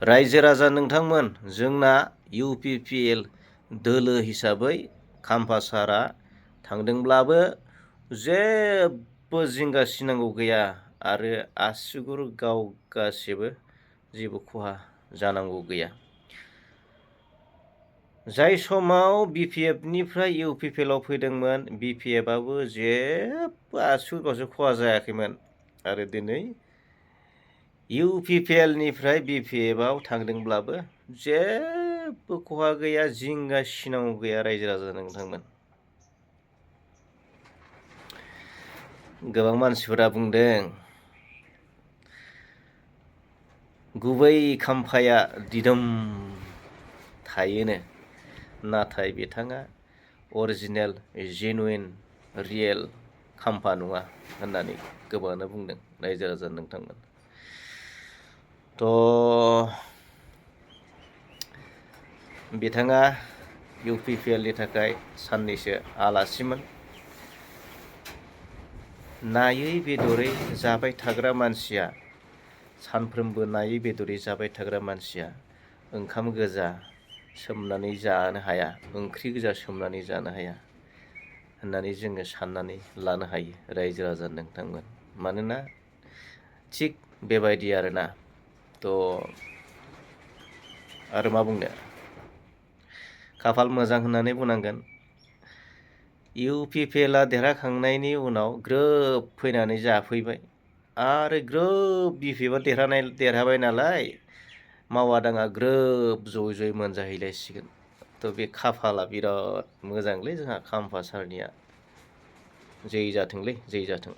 रायजो राजा नोंथांमोन, जोंना UPPL दोलो हिसाबै खाम्फा सारा थांदोंब्लाबो जेबो जिंगासिनांगौ गैया आरो आसुगुर गावगासेबो जेबो खहा जानांगौ गैया। जाय समाव BPFनिफ्राय UPPLआव फैदोंमोन, BPFआबो जेबो आसुगुरगावसे खहा जायाखैमोन आरो दिनै UPPLनिफ्राय BPFआव थांदोंब्लाबो जेबो खहा गैया, जिंगा सिनांगौ गैया रायजो राजा नोंथांमोन। गोबां मानसिफोरा बुंदों गुबै खाम्फाया दिदोम थायोनो, नाथाय बिथाङा अरिजिनेल जेनुइन रियेल खाम्फा नङा होननानै गोबाङानो बुंदों रायजो राजा नोंथांमोन। बिथाङा UPPLनि थाखाय साननैसो आलासिमोन। नायै बेदरै जाबाय थाग्रा मानसिया, सानफ्रोमबो नायै बेदरै जाबाय थाग्रा मानसिया ओंखाम गोजा सोमनानै जानो हाया, ओंख्रि गोजा सोमनानै जानो हाया होननानै जोङो साननानै लानो हायो रायजो राजा नोंथांमोन। मानोना थिग बेबायदि आरोना। आरो मा बुंनो, खाफाल मोजां होननानै बुंनांगोन। UPPLआ देरहाखांनायनि उनाव ग्रोब फैनानै जाफैबाय आरो ग्रोब BPFआ देरहाबाय नालाय, मावा दाङा ग्रोब ज'यै मोनजाहैलायसिगोन। बे खाफाला बिराद मोजांलै जोंहा खाम्फा सारनिया। जै जाथोंलै, जै जाथों।